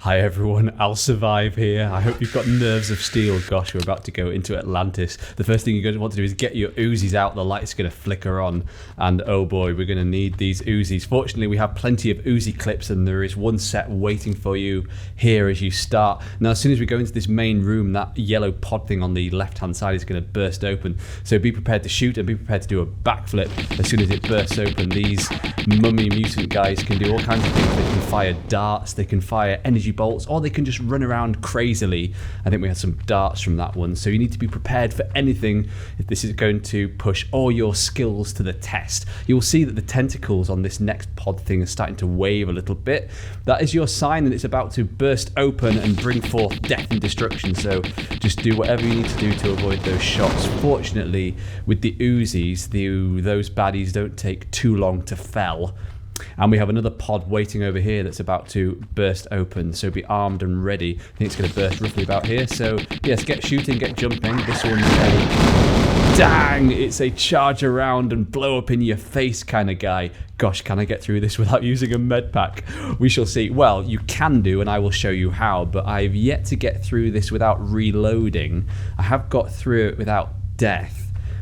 Hi everyone, I'll survive here. I hope you've got nerves of steel. Gosh, we're about to go into Atlantis. The first thing you're going to want to do is get your Uzis out. The light's going to flicker on. And oh boy, we're going to need these Uzis. Fortunately, we have plenty of Uzi clips and there is one set waiting for you here as you start. Now, as soon as we go into this main room, that yellow pod thing on the left-hand side is going to burst open. So be prepared to shoot and be prepared to do a backflip as soon as it bursts open. These mummy mutant guys can do all kinds of things. They can fire darts, they can fire energy bolts, or they can just run around crazily. I think we had some darts from that one, so you need to be prepared for anything if this is going to push all your skills to the test. You'll see that the tentacles on this next pod thing are starting to wave a little bit. That is your sign that it's about to burst open and bring forth death and destruction, so just do whatever you need to do to avoid those shots. Fortunately, with the Uzis, those baddies don't take too long to fell. And we have another pod waiting over here that's about to burst open, so be armed and ready. I think it's going to burst roughly about here, so yes, get shooting, get jumping. This one's a dang, it's a charge around and blow up in your face kind of guy. Gosh, can I get through this without using a med pack? We shall see. Well, you can do, and I will show you how, but I've yet to get through this without reloading. I have got through it without death,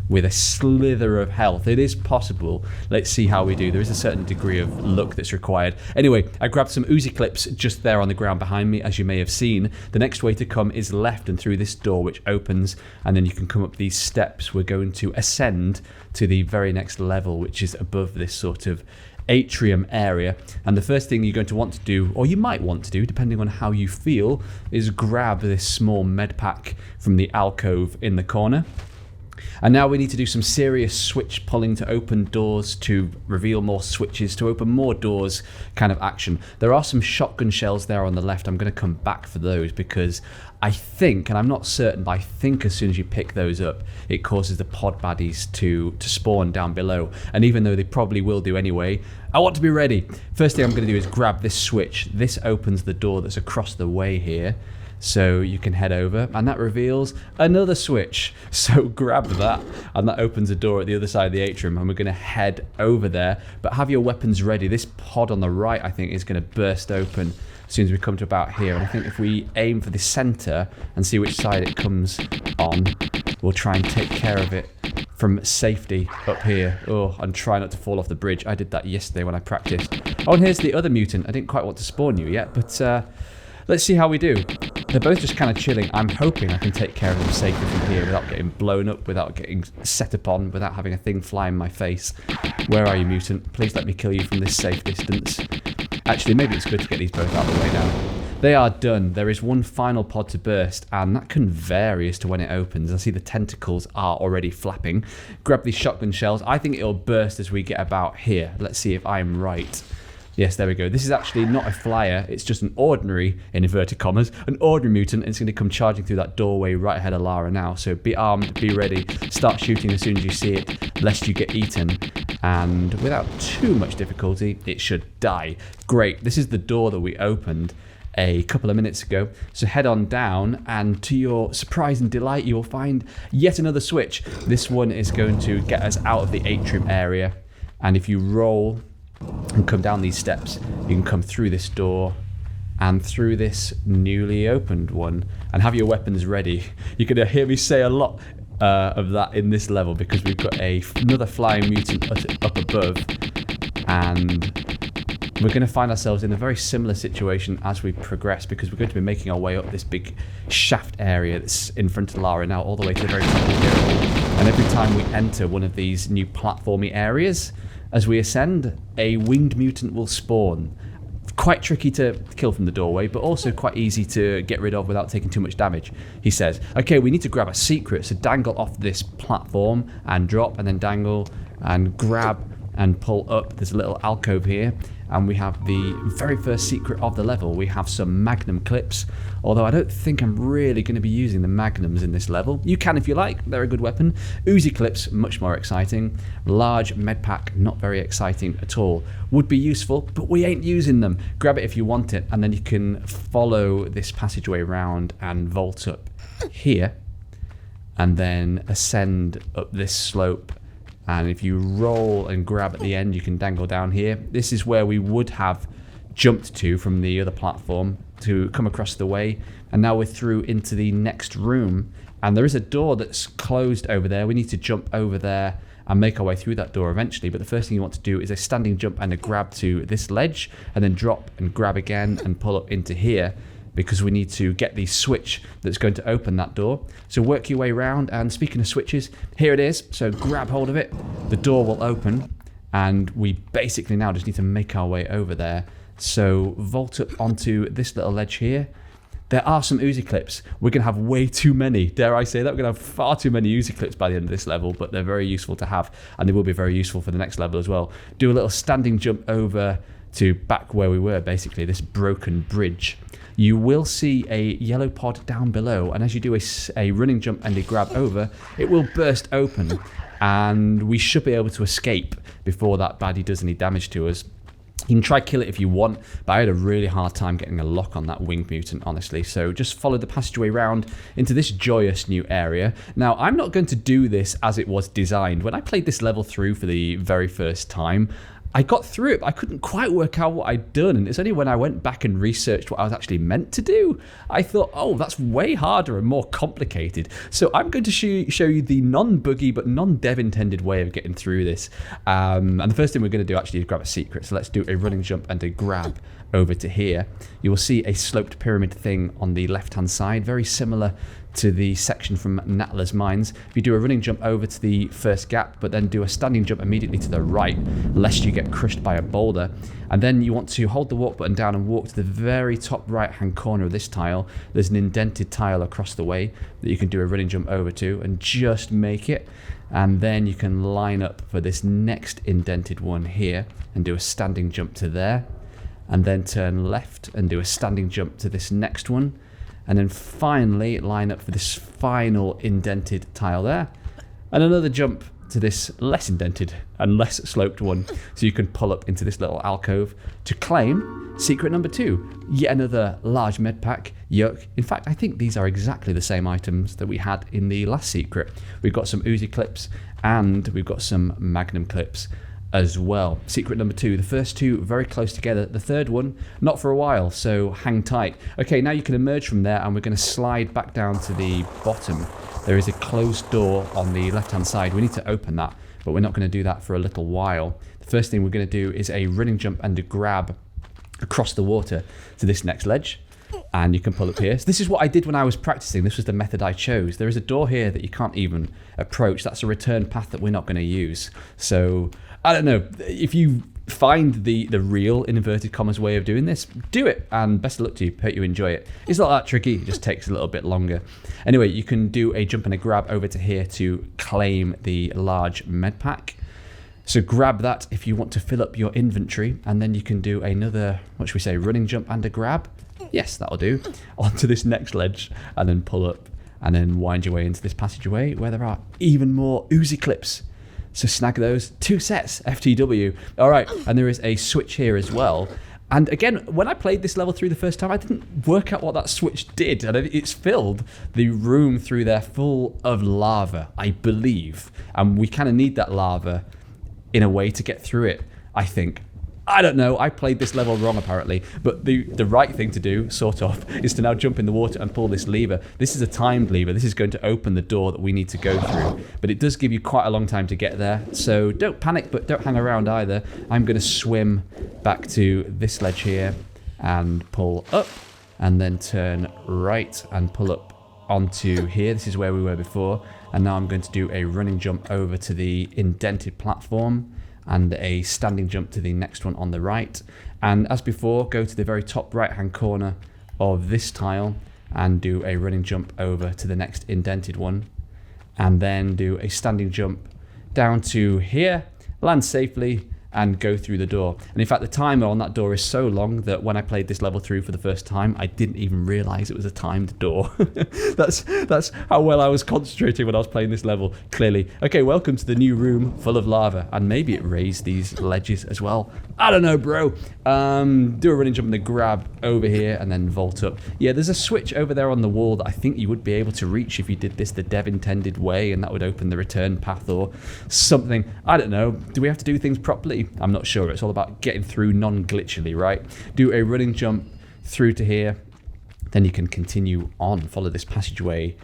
with a slither of health. It is possible. Let's see how we do. There is a certain degree of luck that's required. Anyway, I grabbed some Uzi clips just there on the ground behind me, as you may have seen. The next way to come is left and through this door, which opens, and then you can come up these steps. We're going to ascend to the very next level, which is above this sort of atrium area. And the first thing you're going to want to do, or you might want to do, depending on how you feel, is grab this small med pack from the alcove in the corner. And now we need to do some serious switch pulling to open doors, to reveal more switches, to open more doors kind of action. There are some shotgun shells there on the left. I'm going to come back for those because I think, and I'm not certain, but I think as soon as you pick those up, it causes the pod baddies to spawn down below. And even though they probably will do anyway, I want to be ready. First thing I'm going to do is grab this switch. This opens the door that's across the way here. So you can head over, and that reveals another switch. So grab that, and that opens a door at the other side of the atrium, and we're going to head over there. But have your weapons ready. This pod on the right, I think, is going to burst open as soon as we come to about here. And I think if we aim for the center and see which side it comes on, we'll try and take care of it from safety up here. Oh, and try not to fall off the bridge. I did that yesterday when I practiced. Oh, and here's the other mutant. I didn't quite want to spawn you yet, but let's see how we do. They're both just kind of chilling. I'm hoping I can take care of them safely from here without getting blown up, without getting set upon, without having a thing fly in my face. Where are you, mutant? Please let me kill you from this safe distance. Actually, maybe it's good to get these both out of the way now. They are done. There is one final pod to burst, and that can vary as to when it opens. I see the tentacles are already flapping. Grab these shotgun shells. I think it'll burst as we get about here. Let's see if I'm right. Yes, there we go. This is actually not a flyer. It's just an ordinary, in inverted commas, an ordinary mutant. And it's going to come charging through that doorway right ahead of Lara now. So be armed, be ready. Start shooting as soon as you see it, lest you get eaten. And without too much difficulty, it should die. Great. This is the door that we opened a couple of minutes ago. So head on down, and to your surprise and delight, you will find yet another switch. This one is going to get us out of the atrium area. And if you roll and come down these steps, you can come through this door and through this newly opened one, and have your weapons ready. You're going to hear me say a lot of that in this level because we've got another flying mutant up above, and we're going to find ourselves in a very similar situation as we progress, because we're going to be making our way up this big shaft area that's in front of Lara now, all the way to the very top of the pyramid. And every time we enter one of these new platformy areas, as we ascend, a winged mutant will spawn. Quite tricky to kill from the doorway, but also quite easy to get rid of without taking too much damage. He says, okay, we need to grab a secret, so dangle off this platform and drop, and then dangle and grab and pull up. There's a little alcove here, and we have the very first secret of the level. We have some magnum clips, although I don't think I'm really going to be using the magnums in this level. You can if you like, they're a good weapon. Uzi clips, much more exciting. Large med pack, not very exciting at all. Would be useful, but we ain't using them. Grab it if you want it, and then you can follow this passageway around and vault up here, and then ascend up this slope. And if you roll and grab at the end, you can dangle down here. This is where we would have jumped to from the other platform to come across the way. And now we're through into the next room. And there is a door that's closed over there. We need to jump over there and make our way through that door eventually. But the first thing you want to do is a standing jump and a grab to this ledge, and then drop and grab again and pull up into here, because we need to get the switch that's going to open that door. So work your way around, and speaking of switches, here it is. So grab hold of it, the door will open, and we basically now just need to make our way over there. So vault up onto this little ledge here. There are some Uzi clips. We're going to have way too many. Dare I say that? We're going to have far too many Uzi clips by the end of this level, but they're very useful to have, and they will be very useful for the next level as well. Do a little standing jump over to back where we were, basically, this broken bridge. You will see a yellow pod down below, and as you do a running jump and a grab over, it will burst open, and we should be able to escape before that baddie does any damage to us. You can try kill it if you want, but I had a really hard time getting a lock on that winged mutant, honestly. So just follow the passageway round into this joyous new area. Now, I'm not going to do this as it was designed. When I played this level through for the very first time, I got through it, but I couldn't quite work out what I'd done, and it's only when I went back and researched what I was actually meant to do, I thought, oh, that's way harder and more complicated. So I'm going to show you the non-buggy but non-dev intended way of getting through this. And the first thing we're going to do actually is grab a secret. So let's do a running jump and a grab over to here. You will see a sloped pyramid thing on the left-hand side, very similar to the section from Natla's Mines. If you do a running jump over to the first gap, but then do a standing jump immediately to the right, lest you get crushed by a boulder. And then you want to hold the walk button down and walk to the very top right-hand corner of this tile. There's an indented tile across the way that you can do a running jump over to, and just make it. And then you can line up for this next indented one here and do a standing jump to there. And then turn left and do a standing jump to this next one. And then finally line up for this final indented tile there. And another jump to this less indented and less sloped one. So you can pull up into this little alcove to claim secret number 2. Yet another large med pack. Yuck. In fact, I think these are exactly the same items that we had in the last secret. We've got some Uzi clips and we've got some Magnum clips as well. Secret number 2, the first two very close together, the third one not for a while, so hang tight. Okay, now you can emerge from there, and we're going to slide back down to the bottom. There is a closed door on the left hand side. We need to open that, but we're not going to do that for a little while. The first thing we're going to do is a running jump and a grab across the water to this next ledge, and you can pull up here. So this is what I did when I was practicing. This was the method I chose. There is a door here that you can't even approach. That's a return path that we're not going to use. So I don't know, if you find the real, in inverted commas, way of doing this, do it, and best of luck to you. Hope you enjoy it. It's not that tricky, it just takes a little bit longer. Anyway, you can do a jump and a grab over to here to claim the large med pack. So grab that if you want to fill up your inventory, and then you can do another, what should we say, running jump and a grab? Yes, that'll do. Onto this next ledge, and then pull up, and then wind your way into this passageway where there are even more Uzi clips. So snag those, 2 sets, FTW. All right, and there is a switch here as well. And again, when I played this level through the first time, I didn't work out what that switch did. And it's filled the room through there full of lava, I believe. And we kind of need that lava in a way to get through it, I think. I don't know, I played this level wrong apparently, but the right thing to do, sort of, is to now jump in the water and pull this lever. This is a timed lever. This is going to open the door that we need to go through, but it does give you quite a long time to get there, so don't panic, but don't hang around either. I'm going to swim back to this ledge here and pull up, and then turn right and pull up onto here. This is where we were before, and now I'm going to do a running jump over to the indented platform, and a standing jump to the next one on the right. And as before, go to the very top right hand corner of this tile and do a running jump over to the next indented one, and then do a standing jump down to here, land safely, and go through the door. And in fact, the timer on that door is so long that when I played this level through for the first time, I didn't even realize it was a timed door. That's how well I was concentrating when I was playing this level, clearly. Okay, welcome to the new room full of lava, and maybe it raised these ledges as well. I don't know, bro. Do a running jump and a grab over here, and then vault up. Yeah, there's a switch over there on the wall that I think you would be able to reach if you did this the dev intended way, and that would open the return path or something. I don't know. Do we have to do things properly? difficulty? I'm not sure. It's all about getting through non-glitchily, right? Do a running jump through to here. Then you can continue on, follow this passageway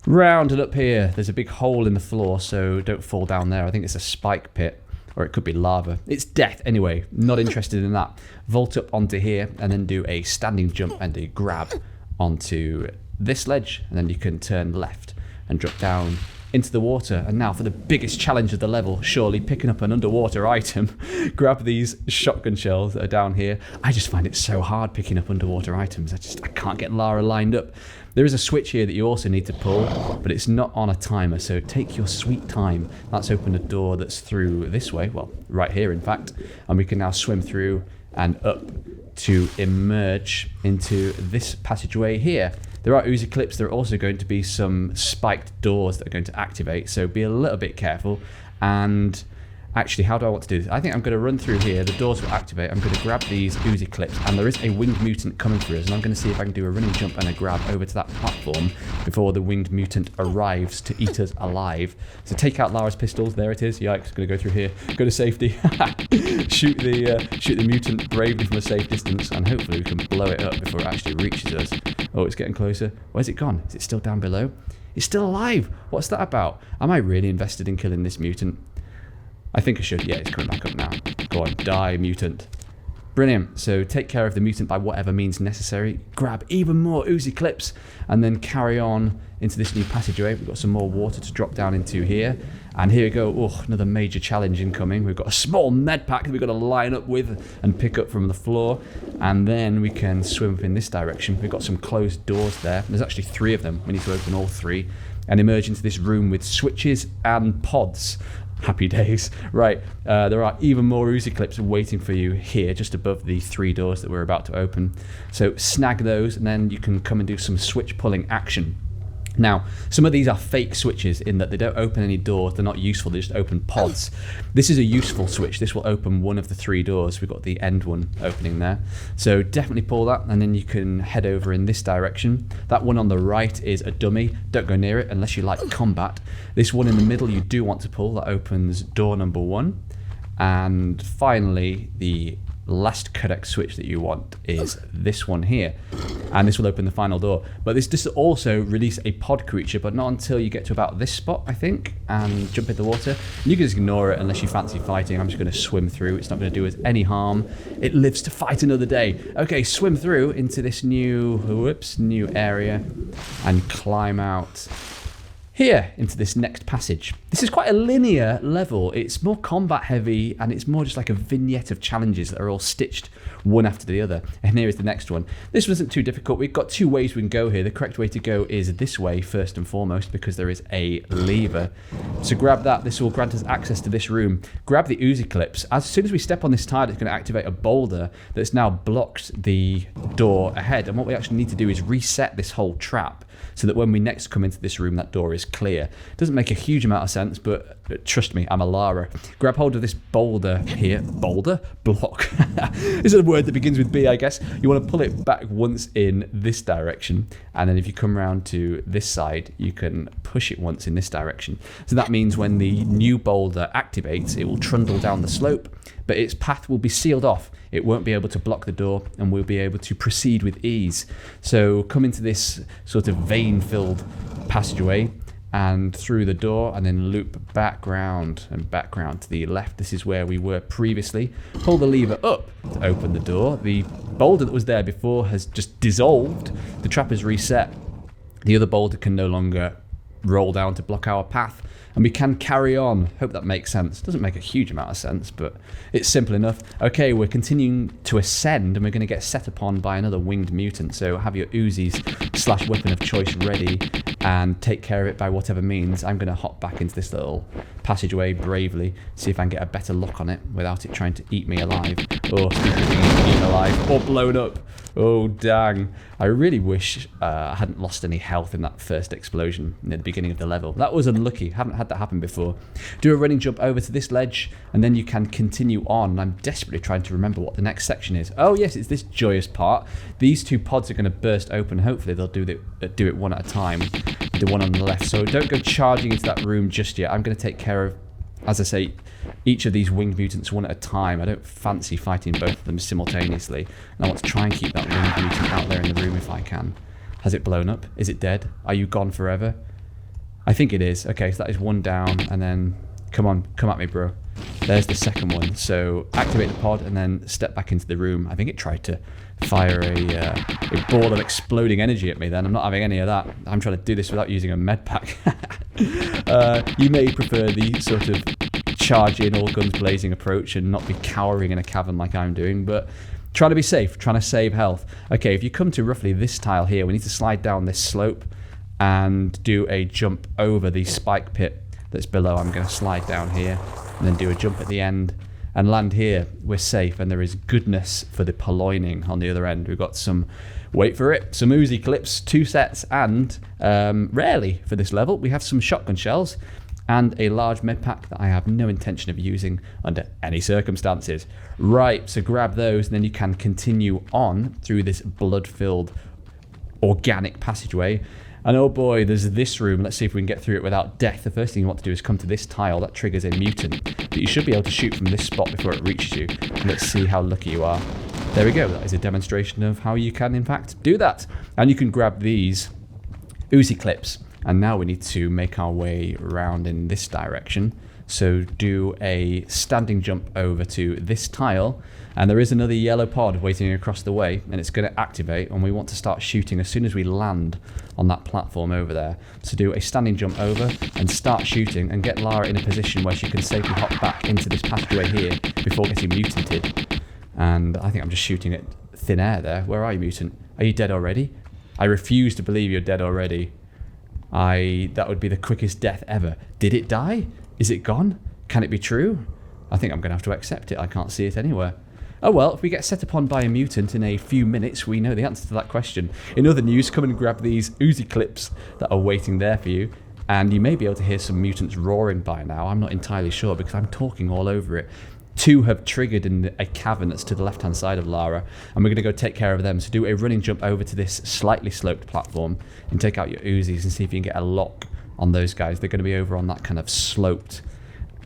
round and up here. There's a big hole in the floor, so don't fall down there. I think it's a spike pit, or it could be lava. It's death anyway. Not interested in that. Vault up onto here and then do a standing jump and a grab onto this ledge, and then you can turn left and drop down into the water. And now for the biggest challenge of the level, surely picking up an underwater item. Grab these shotgun shells that are down here. I just find it so hard picking up underwater items. I can't get Lara lined up. There is a switch here that you also need to pull, but it's not on a timer, so take your sweet time. That's opened a door that's through this way, well, right here in fact, and we can now swim through and up to emerge into this passageway here. There are Uzi clips. There are also going to be some spiked doors that are going to activate, so be a little bit careful. And actually, how do I want to do this? I think I'm going to run through here. The doors will activate. I'm going to grab these Uzi clips, and there is a winged mutant coming through us, and I'm going to see if I can do a running jump and a grab over to that platform before the winged mutant arrives to eat us alive. So take out Lara's pistols. There it is. Yikes! Going to go through here. Go to safety. shoot the mutant bravely from a safe distance, and hopefully we can blow it up before it actually reaches us. Oh, it's getting closer. Where's it gone? Is it still down below? It's still alive. What's that about? Am I really invested in killing this mutant? I think I should. Yeah, it's coming back up now. Go on, die, mutant. Brilliant. So take care of the mutant by whatever means necessary. Grab even more Uzi clips and then carry on into this new passageway. We've got some more water to drop down into here. And here we go. Oh, another major challenge incoming. We've got a small med pack that we've got to line up with and pick up from the floor. And then we can swim up in this direction. We've got some closed doors there. There's actually 3 of them. We need to open all 3 and emerge into this room with switches and pods. Happy days. Right, there are even more Uzi clips waiting for you here, just above the 3 doors that we're about to open. So snag those, and then you can come and do some switch pulling action. Now, some of these are fake switches in that they don't open any doors, they're not useful, they just open pods. This is a useful switch, this will open one of the 3 doors. We've got the end one opening there. So definitely pull that, and then you can head over in this direction. That one on the right is a dummy, don't go near it unless you like combat. This one in the middle you do want to pull, that opens door number 1. And finally, the last correct switch that you want is this one here, and this will open the final door. But this does also release a pod creature, but not until you get to about this spot, I think, and jump in the water. You can just ignore it unless you fancy fighting. I'm just going to swim through. It's not going to do us any harm. It lives to fight another day. Okay, swim through into this new area and climb out here into this next passage. This is quite a linear level. It's more combat heavy, and it's more just like a vignette of challenges that are all stitched one after the other. And here is the next one. This wasn't too difficult. We've got 2 ways we can go here. The correct way to go is this way first and foremost, because there is a lever. So grab that. This will grant us access to this room. Grab the Uzi clips. As soon as we step on this tile, it's going to activate a boulder that's now blocked the door ahead. And what we actually need to do is reset this whole trap, so that when we next come into this room, that door is clear. It doesn't make a huge amount of sense, but trust me, I'm a Lara. Grab hold of this boulder here. Boulder? Block. This is a word that begins with B, I guess. You want to pull it back once in this direction, and then if you come around to this side, you can push it once in this direction. So that means when the new boulder activates, it will trundle down the slope, but its path will be sealed off. It won't be able to block the door, and we'll be able to proceed with ease. So come into this sort of vein-filled passageway and through the door, and then loop back round and back round to the left. This is where we were previously. Pull the lever up to open the door. The boulder that was there before has just dissolved. The trap is reset. The other boulder can no longer roll down to block our path, and we can carry on. Hope that makes sense. Doesn't make a huge amount of sense, but it's simple enough. Okay, we're continuing to ascend, and we're going to get set upon by another winged mutant. So have your Uzis / weapon of choice ready, and take care of it by whatever means. I'm going to hop back into this little passageway bravely, see if I can get a better look on it without it trying to eat me alive. Or eaten alive, or blown up. Oh, dang. I really wish I hadn't lost any health in that first explosion near the beginning of the level. That was unlucky. Haven't had that happen before. Do a running jump over to this ledge, and then you can continue on. I'm desperately trying to remember what the next section is. Oh, yes, it's this joyous part. These 2 pods are going to burst open. Hopefully, they'll do it one at a time. The one on the left. So don't go charging into that room just yet. I'm going to take care of, as I say, each of these winged mutants one at a time. I don't fancy fighting both of them simultaneously. And I want to try and keep that winged mutant out there in the room if I can. Has it blown up? Is it dead? Are you gone forever? I think it is. Okay, so that is one down, and then come on, come at me, bro. There's the second one. So activate the pod and then step back into the room. I think it tried to fire a ball of exploding energy at me then. I'm not having any of that. I'm trying to do this without using a med pack. You may prefer the sort of charge in, all guns blazing approach and not be cowering in a cavern like I'm doing, but trying to be safe, trying to save health. Okay, if you come to roughly this tile here, we need to slide down this slope and do a jump over the spike pit that's below. I'm going to slide down here and then do a jump at the end and land here. We're safe, and there is goodness for the purloining on the other end. We've got some, wait for it, some Uzi clips, 2 sets, and rarely for this level, we have some shotgun shells and a large med pack that I have no intention of using under any circumstances. Right, so grab those, and then you can continue on through this blood-filled organic passageway. And oh boy, there's this room. Let's see if we can get through it without death. The first thing you want to do is come to this tile. That triggers a mutant that you should be able to shoot from this spot before it reaches you. Let's see how lucky you are. There we go. That is a demonstration of how you can, in fact, do that. And you can grab these Uzi clips. And now we need to make our way around in this direction. So do a standing jump over to this tile. And there is another yellow pod waiting across the way, and it's going to activate, and we want to start shooting as soon as we land on that platform over there. So do a standing jump over and start shooting and get Lara in a position where she can safely hop back into this passageway here before getting mutated. And I think I'm just shooting at thin air there. Where are you, mutant? Are you dead already? I refuse to believe you're dead already. That would be the quickest death ever. Did it die? Is it gone? Can it be true? I think I'm going to have to accept it. I can't see it anywhere. Oh well, if we get set upon by a mutant in a few minutes, we know the answer to that question. In other news, come and grab these Uzi clips that are waiting there for you, and you may be able to hear some mutants roaring by now. I'm not entirely sure because I'm talking all over it. 2 have triggered in a cavern that's to the left-hand side of Lara, and we're going to go take care of them. So do a running jump over to this slightly sloped platform and take out your Uzis and see if you can get a lock on those guys. They're going to be over on that kind of sloped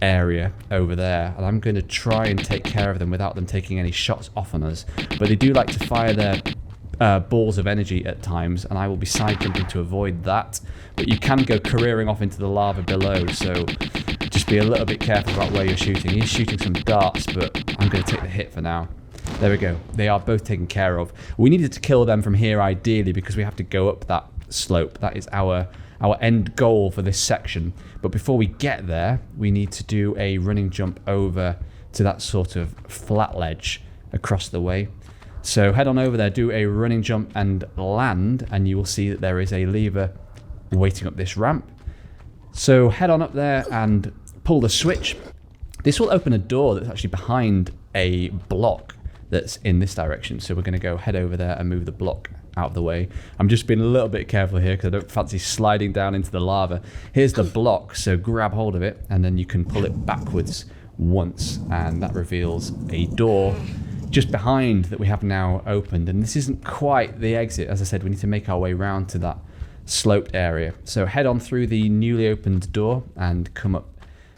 area over there, and I'm going to try and take care of them without them taking any shots off on us. But they do like to fire their balls of energy at times, and I will be side jumping to avoid that. But you can go careering off into the lava below, so just be a little bit careful about where you're shooting. He's shooting some darts, but I'm going to take the hit for now. There we go. They are both taken care of. We needed to kill them from here ideally because we have to go up that slope. That is our end goal for this section. But before we get there, we need to do a running jump over to that sort of flat ledge across the way. So head on over there, do a running jump and land, and you will see that there is a lever waiting up this ramp. So head on up there and pull the switch. This will open a door that's actually behind a block that's in this direction. So we're going to go head over there and move the block out of the way. I'm just being a little bit careful here because I don't fancy sliding down into the lava. Here's the block, so grab hold of it and then you can pull it backwards once, and that reveals a door just behind that we have now opened. And this isn't quite the exit. As I said, we need to make our way round to that sloped area. So head on through the newly opened door and come up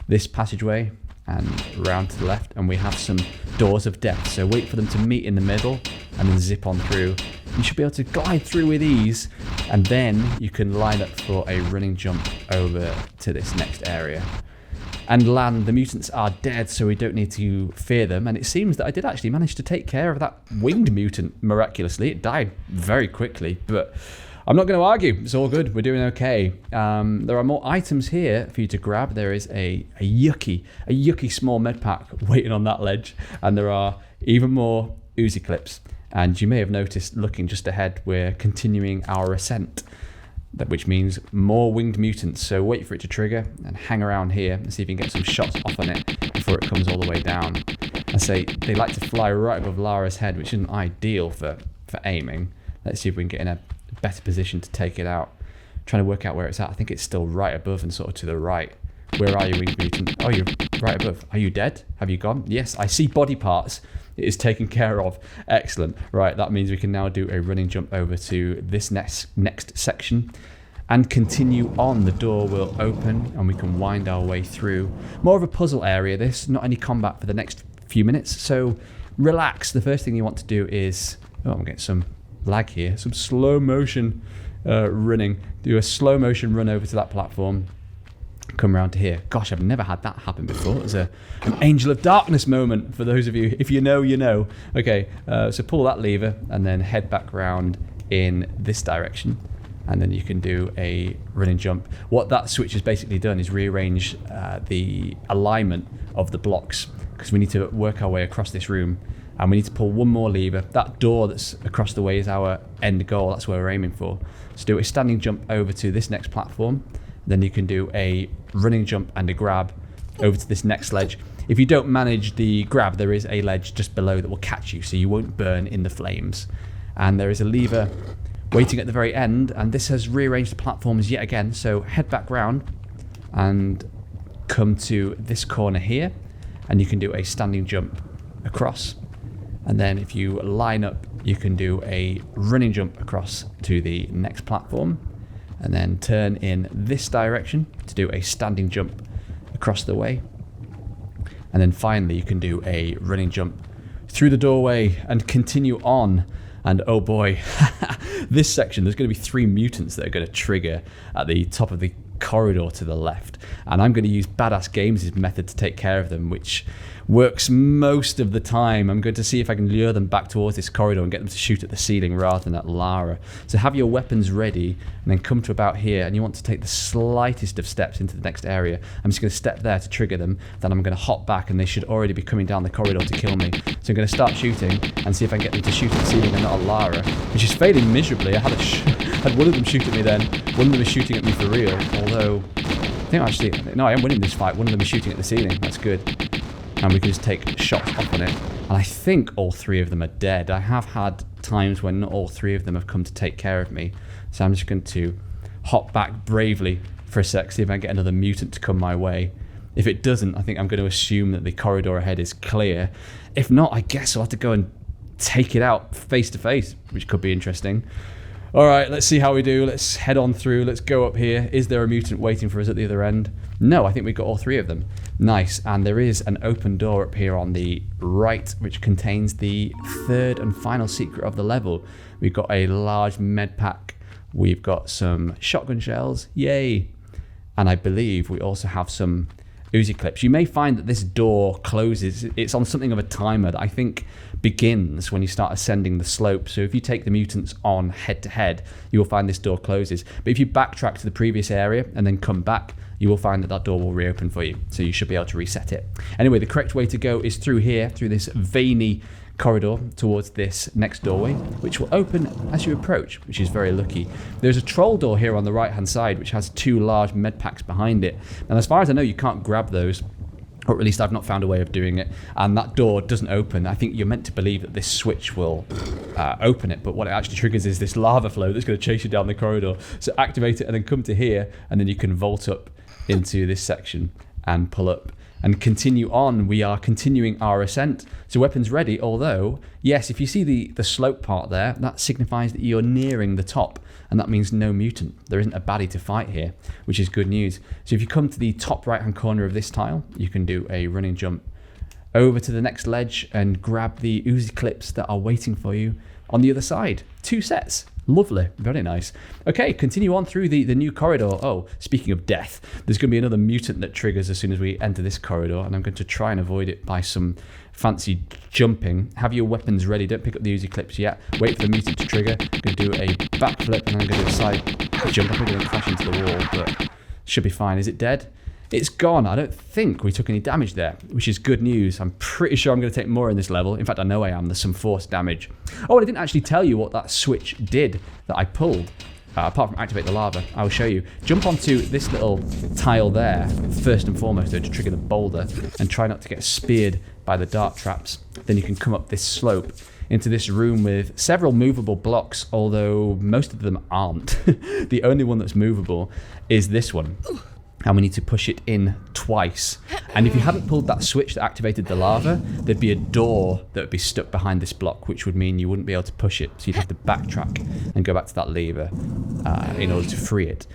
this passageway and round to the left, and we have some doors of death. So wait for them to meet in the middle and then zip on through. You should be able to glide through with ease, and then you can line up for a running jump over to this next area and land. The mutants are dead, so we don't need to fear them. And it seems that I did actually manage to take care of that winged mutant miraculously. It died very quickly, but I'm not going to argue. It's all good. We're doing okay. There are more items here for you to grab. There is a yucky small med pack waiting on that ledge, and there are even more Uzi clips. And you may have noticed, looking just ahead, we're continuing our ascent, which means more winged mutants. So wait for it to trigger and hang around here and see if you can get some shots off on it before it comes all the way down. I say they like to fly right above Lara's head, which isn't ideal for aiming. Let's see if we can get in a better position to take it out. Trying to work out where it's at. I think it's still right above and sort of to the right. Where are you, winged mutant? Oh, you're right above. Are you dead? Have you gone? Yes, I see body parts. It is taken care of. Excellent. Right, that means we can now do a running jump over to this next section. and continue on. The door will open and we can wind our way through. More of a puzzle area this, not any combat for the next few minutes, so relax. The first thing you want to do is, I'm getting some lag here, some slow motion running. Do a slow motion run over to that platform, come around to here. Gosh, I've never had that happen before. It was an Angel of Darkness moment for those of you. If you know, you know. Okay, so pull that lever and then head back around in this direction. And then you can do a running jump. What that switch has basically done is rearrange the alignment of the blocks, because we need to work our way across this room. And we need to pull one more lever. That door that's across the way is our end goal. That's where we're aiming for. So do a standing jump over to this next platform. Then you can do a running jump and a grab over to this next ledge. If you don't manage the grab, there is a ledge just below that will catch you, so you won't burn in the flames. And there is a lever waiting at the very end, and this has rearranged the platforms yet again. So head back round and come to this corner here, and you can do a standing jump across. And then if you line up, you can do a running jump across to the next platform, and then turn in this direction to do a standing jump across the way. And then finally you can do a running jump through the doorway and continue on. And oh boy, this section, there's going to be 3 mutants that are going to trigger at the top of the corridor to the left. And I'm going to use Badass Games' method to take care of them, which works most of the time. I'm going to see if I can lure them back towards this corridor and get them to shoot at the ceiling rather than at Lara. So have your weapons ready and then come to about here, and you want to take the slightest of steps into the next area. I'm just going to step there to trigger them, then I'm going to hop back and they should already be coming down the corridor to kill me. So I'm going to start shooting and see if I can get them to shoot at the ceiling and not at Lara, which is failing miserably. I had one of them shoot at me then, one of them is shooting at me for real, although I think actually, no, I am winning this fight. One of them is shooting at the ceiling, that's good. And we can just take shots off on it. And I think all 3 of them are dead. I have had times when not all 3 of them have come to take care of me. So I'm just going to hop back bravely for a sec, see if I can get another mutant to come my way. If it doesn't, I think I'm going to assume that the corridor ahead is clear. If not, I guess I'll have to go and take it out face to face, which could be interesting. All right, let's see how we do. Let's head on through. Let's go up here. Is there a mutant waiting for us at the other end? No, I think we've got all 3 of them. Nice. And there is an open door up here on the right, which contains the 3rd and final secret of the level. We've got a large med pack. We've got some shotgun shells. Yay. And I believe we also have some Uzi clips. You may find that this door closes. It's on something of a timer that I think begins when you start ascending the slope. So if you take the mutants on head to head, you will find this door closes. But if you backtrack to the previous area and then come back, you will find that that door will reopen for you. So you should be able to reset it. Anyway, the correct way to go is through here, through this veiny corridor towards this next doorway, which will open as you approach, which is very lucky. There's a troll door here on the right hand side, which has 2 large med packs behind it. And as far as I know, you can't grab those, or at least I've not found a way of doing it. And that door doesn't open. I think you're meant to believe that this switch will open it, but what it actually triggers is this lava flow that's going to chase you down the corridor. So activate it and then come to here, and then you can vault up into this section and pull up and continue on. We are continuing our ascent. So weapons ready, although, yes, if you see the slope part there, that signifies that you're nearing the top, and that means no mutant. There isn't a baddie to fight here, which is good news. So if you come to the top right-hand corner of this tile, you can do a running jump over to the next ledge and grab the Uzi clips that are waiting for you on the other side. 2 sets. Lovely, very nice. Okay, continue on through the new corridor. Oh, speaking of death, there's going to be another mutant that triggers as soon as we enter this corridor, and I'm going to try and avoid it by some fancy jumping. Have your weapons ready. Don't pick up the Uzi clips yet. Wait for the mutant to trigger. I'm going to do a backflip, and then I'm going to do a side jump. I'm going to crash into the wall, but should be fine. Is it dead? It's gone. I don't think we took any damage there, which is good news. I'm pretty sure I'm going to take more in this level. In fact, I know I am. There's some force damage. Oh, and I didn't actually tell you what that switch did that I pulled. Apart from activate the lava, I will show you. Jump onto this little tile there, first and foremost, though, to trigger the boulder, and try not to get speared by the dart traps. Then you can come up this slope into this room with several movable blocks, although most of them aren't. The only one that's movable is this one. And we need to push it in twice. And if you hadn't pulled that switch that activated the lava, there'd be a door that would be stuck behind this block, which would mean you wouldn't be able to push it. So you'd have to backtrack and go back to that lever. in order to free it.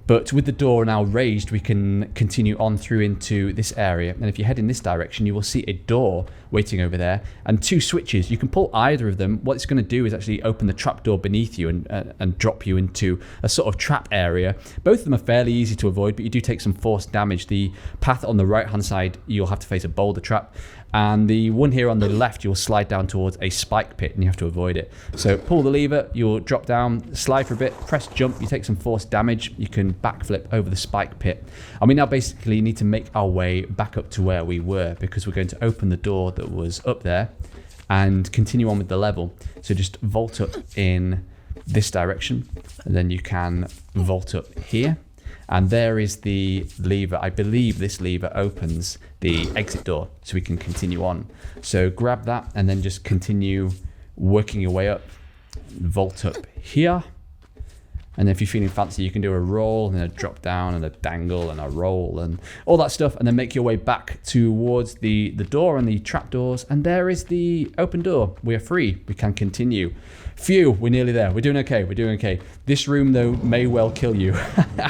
But with the door now raised, we can continue on through into this area. And if you head in this direction, you will see a door waiting over there and 2 switches. You can pull either of them. What it's going to do is actually open the trapdoor beneath you and drop you into a sort of trap area. Both of them are fairly easy to avoid, but you do take some force damage. The path on the right-hand side, you'll have to face a boulder trap. And the one here on the left, you'll slide down towards a spike pit and you have to avoid it. So pull the lever, you'll drop down, slide for a bit, press jump, you take some force damage, you can backflip over the spike pit. And we now basically need to make our way back up to where we were, because we're going to open the door that was up there and continue on with the level. So just vault up in this direction, and then you can vault up here. And there is the lever. I believe this lever opens the exit door, so we can continue on. So grab that and then just continue working your way up. Vault up here. And if you're feeling fancy, you can do a roll and a drop down and a dangle and a roll and all that stuff. And then make your way back towards the door and the trapdoors. And there is the open door. We are free. We can continue. Phew, we're nearly there. We're doing okay. We're doing okay. This room, though, may well kill you.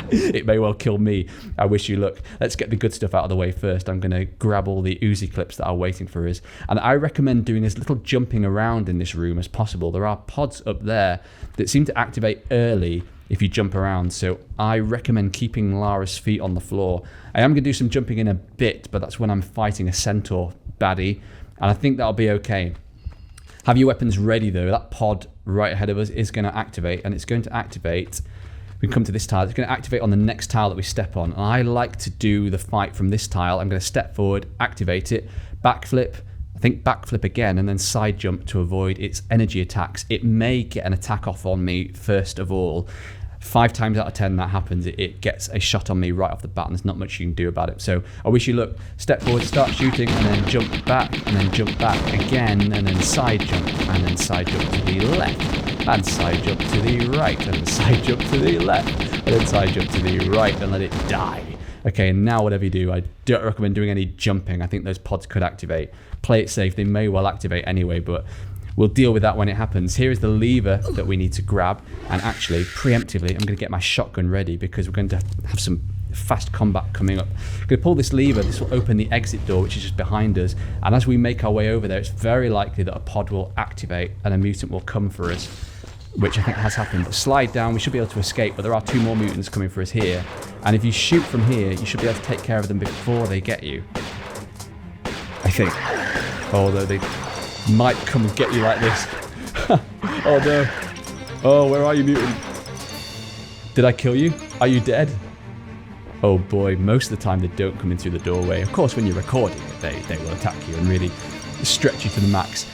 It may well kill me. I wish you luck. Let's get the good stuff out of the way first. I'm going to grab all the Uzi clips that are waiting for us. And I recommend doing as little jumping around in this room as possible. There are pods up there that seem to activate early if you jump around. So I recommend keeping Lara's feet on the floor. I am going to do some jumping in a bit, but that's when I'm fighting a centaur baddie. And I think that'll be okay. Have your weapons ready though. That pod right ahead of us is going to activate, and it's going to activate. We come to this tile. It's going to activate on the next tile that we step on. And I like to do the fight from this tile. I'm going to step forward, activate it, backflip, I think backflip again, and then side jump to avoid its energy attacks. It may get an attack off on me first of all. 5 times out of 10 that happens, it gets a shot on me right off the bat, and there's not much you can do about it. So I wish you luck. Step forward, start shooting, and then jump back, and then jump back again, and then side jump, and then side jump to the left, and side jump to the right, and then side jump to the left, and then side jump to the right, and let it die. Okay, and now whatever you do, I don't recommend doing any jumping. I think those pods could activate. Play it safe. They may well activate anyway, but we'll deal with that when it happens. Here is the lever that we need to grab. And actually, preemptively, I'm going to get my shotgun ready because we're going to have some fast combat coming up. I'm going to pull this lever. This will open the exit door, which is just behind us. And as we make our way over there, it's very likely that a pod will activate and a mutant will come for us, which I think has happened. Slide down. We should be able to escape, but there are 2 more mutants coming for us here. And if you shoot from here, you should be able to take care of them before they get you, I think. Although they might come and get you like this. Oh no. Oh, where are you, mutant? Did I kill you? Are you dead? Oh boy, most of the time they don't come in through the doorway. Of course, when you're recording it, they will attack you and really stretch you to the max.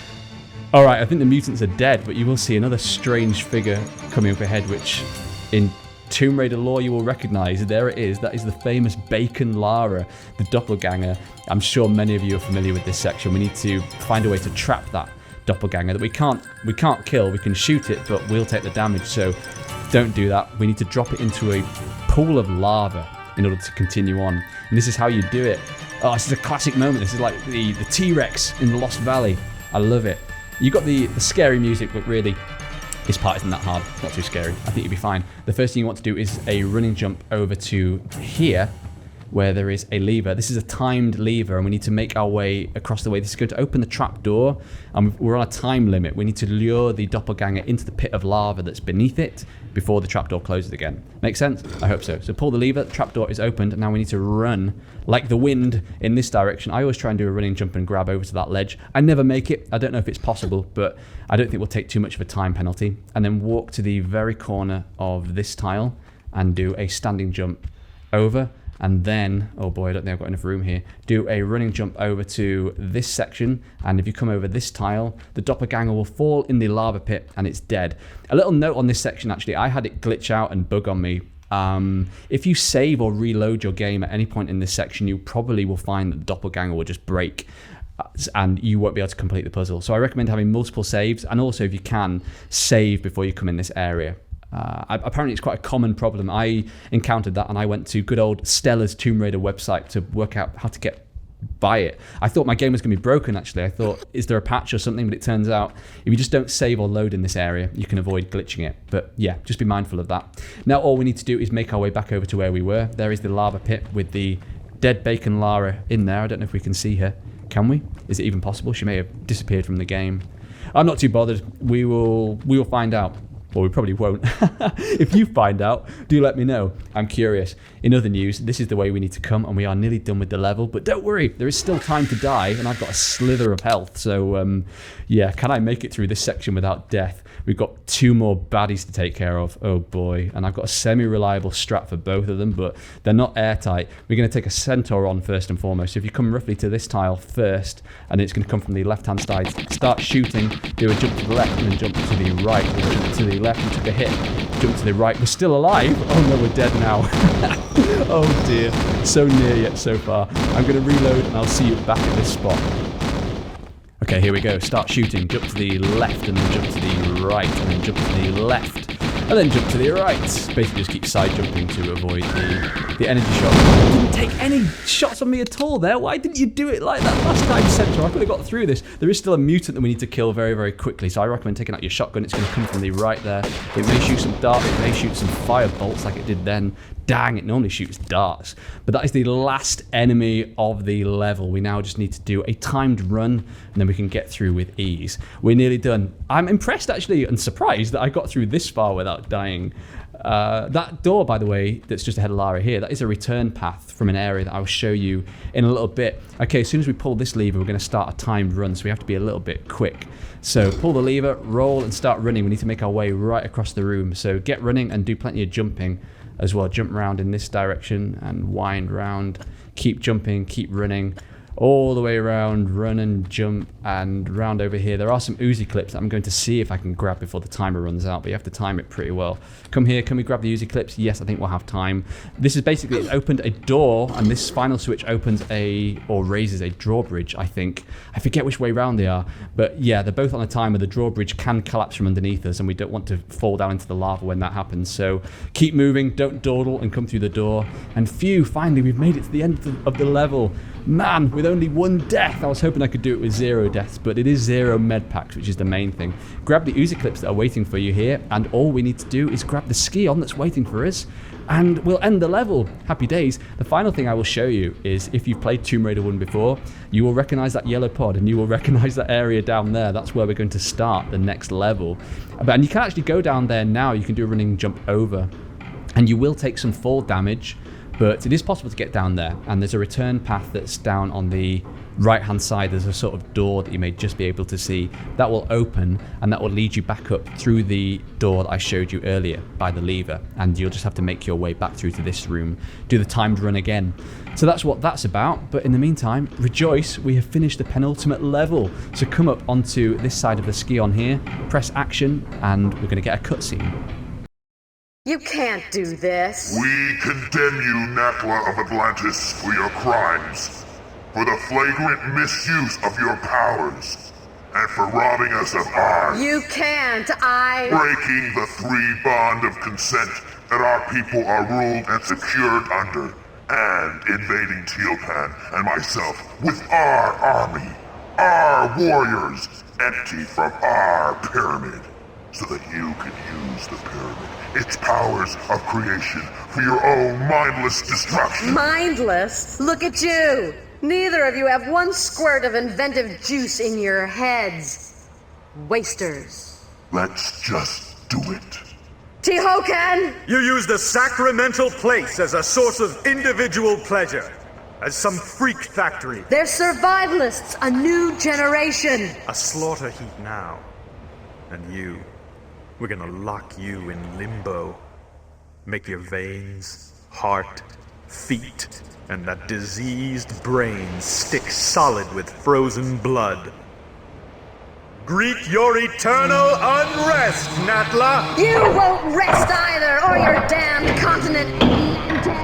Alright, I think the mutants are dead, but you will see another strange figure coming up ahead, which in Tomb Raider lore you will recognise. There it is. That is the famous Bacon Lara, the doppelganger. I'm sure many of you are familiar with this section. We need to find a way to trap that doppelganger that we can't kill. We can shoot it, but we'll take the damage. So don't do that. We need to drop it into a pool of lava in order to continue on. And this is how you do it. Oh, this is a classic moment. This is like the T-Rex in the Lost Valley. I love it. You got the scary music, but really this part isn't that hard. It's not too scary. I think you'll be fine. The first thing you want to do is a running jump over to here, where there is a lever. This is a timed lever, and we need to make our way across the way. This is going to open the trap door, and we're on a time limit. We need to lure the doppelganger into the pit of lava that's beneath it before the trapdoor closes again. Make sense? I hope so. So pull the lever, the trapdoor is opened, and now we need to run like the wind in this direction. I always try and do a running jump and grab over to that ledge. I never make it. I don't know if it's possible, but I don't think we'll take too much of a time penalty. And then walk to the very corner of this tile and do a standing jump over. And then, oh boy, I don't think I've got enough room here, do a running jump over to this section, and if you come over this tile, the doppelganger will fall in the lava pit and it's dead. A little note on this section, actually, I had it glitch out and bug on me. If you save or reload your game at any point in this section, you probably will find that the doppelganger will just break and you won't be able to complete the puzzle. So I recommend having multiple saves, and also if you can, save before you come in this area. Apparently it's quite a common problem. I encountered that and I went to good old Stella's Tomb Raider website to work out how to get buy it. I thought my game was going to be broken, actually. I thought, is there a patch or something? But it turns out if you just don't save or load in this area, you can avoid glitching it. But yeah, just be mindful of that. Now all we need to do is make our way back over to where we were. There is the lava pit with the dead bacon Lara in there. I don't know if we can see her. Can we? Is it even possible? She may have disappeared from the game. I'm not too bothered. We will find out. Well, we probably won't. If you find out, do let me know. I'm curious. In other news, this is the way we need to come, and we are nearly done with the level. But don't worry, there is still time to die, and I've got a slither of health. So, yeah, can I make it through this section without death? We've got 2 more baddies to take care of. Oh, boy. And I've got a semi-reliable strat for both of them, but they're not airtight. We're going to take a centaur on first and foremost. So if you come roughly to this tile first, and it's going to come from the left-hand side, start shooting, do a jump to the left, and then jump to the right. Jump to the left, we took a hit. Jump to the right. We're still alive. Oh, no, we're dead now. Oh, dear. So near yet so far. I'm going to reload, and I'll see you back at this spot. Okay, here we go. Start shooting. Jump to the left, and then jump to the right, and then jump to the left, and then jump to the right. Basically just keep side jumping to avoid the energy shot. You didn't take any shots on me at all there. Why didn't you do it like that last time, Centaur? I could have got through this. There is still a mutant that we need to kill very, very quickly, so I recommend taking out your shotgun. It's going to come from the right there. It may shoot some darts, it may shoot some fire bolts like it did then. Dang, it normally shoots darts. But that is the last enemy of the level. We now just need to do a timed run, and then we can get through with ease. We're nearly done. I'm impressed, actually, and surprised that I got through this far without dying. That door, by the way, that's just ahead of Lara here, that is a return path from an area that I'll show you in a little bit. Okay, as soon as we pull this lever, we're going to start a timed run, so we have to be a little bit quick. So pull the lever, roll, and start running. We need to make our way right across the room. So get running and do plenty of jumping as well. Jump around in this direction and wind round. Keep jumping, keep running. All the way around, run and jump, and round over here. There are some Uzi clips that I'm going to see if I can grab before the timer runs out, but you have to time it pretty well. Come here, can we grab the Uzi clips? Yes, I think we'll have time. This is basically, it opened a door, and this final switch opens or raises a drawbridge, I think. I forget which way round they are, but yeah, they're both on a timer. The drawbridge can collapse from underneath us, and we don't want to fall down into the lava when that happens. So keep moving, don't dawdle, and come through the door. And phew, finally, we've made it to the end of the level. Man, with only 1 death. I was hoping I could do it with 0 deaths, but it is 0 med packs, which is the main thing. Grab the Uzi clips that are waiting for you here, and all we need to do is grab the ski-on that's waiting for us, and we'll end the level. Happy days. The final thing I will show you is, if you've played Tomb Raider 1 before, you will recognize that yellow pod, and you will recognize that area down there. That's where we're going to start the next level. And you can actually go down there now. You can do a running jump over, and you will take some fall damage, but it is possible to get down there, and there's a return path that's down on the right-hand side. There's a sort of door that you may just be able to see. That will open, and that will lead you back up through the door that I showed you earlier by the lever, and you'll just have to make your way back through to this room, do the timed run again. So that's what that's about, but in the meantime, rejoice, we have finished the penultimate level. So come up onto this side of the ski-on here, press action, and we're going to get a cutscene. You can't do this. We condemn you, Natla of Atlantis, for your crimes, for the flagrant misuse of your powers, and for robbing us of ours. You can't, Breaking the 3 bond of consent that our people are ruled and secured under, and invading Tealpan and myself with our army, our warriors, emptied from our pyramid, so that you can use the pyramid, its powers of creation, for your own mindless destruction. Mindless? Look at you! Neither of you have 1 squirt of inventive juice in your heads. Wasters. Let's just do it. Tehokan! You use the sacramental place as a source of individual pleasure, as some freak factory. They're survivalists, a new generation. A slaughter heap now. And you, we're gonna lock you in limbo. Make your veins, heart, feet, and that diseased brain stick solid with frozen blood. Greet your eternal unrest, Natla! You won't rest either, or your damned continent in death.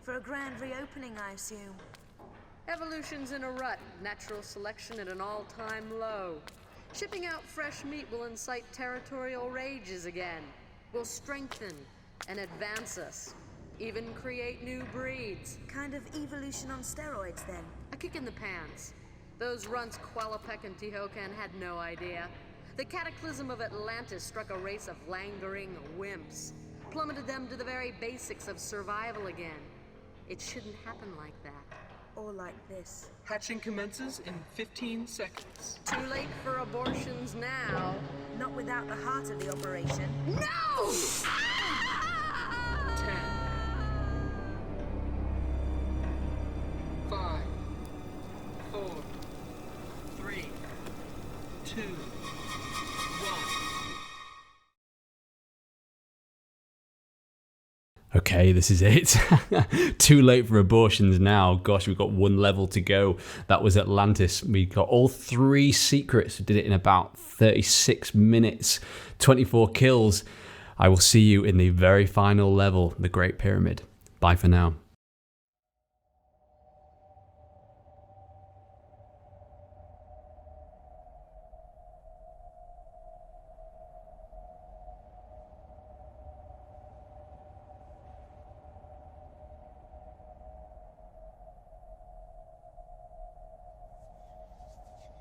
For a grand reopening, I assume. Evolution's in a rut, natural selection at an all-time low. Shipping out fresh meat will incite territorial rages again. Will strengthen and advance us. Even create new breeds. Kind of evolution on steroids, then. A kick in the pants. Those runts Qualopec and Tihocan had no idea. The cataclysm of Atlantis struck a race of languoring wimps. Plummeted them to the very basics of survival again. It shouldn't happen like that. Or like this. Hatching commences in 15 seconds. Too late for abortions now. Not without the heart of the operation. No! 10, 5, 4, 3, 2, 1. Okay, this is it. Too late for abortions now. Gosh, we've got one level to go. That was Atlantis. We got all 3 secrets. We did it in about 36 minutes, 24 kills. I will see you in the very final level, the Great Pyramid. Bye for now.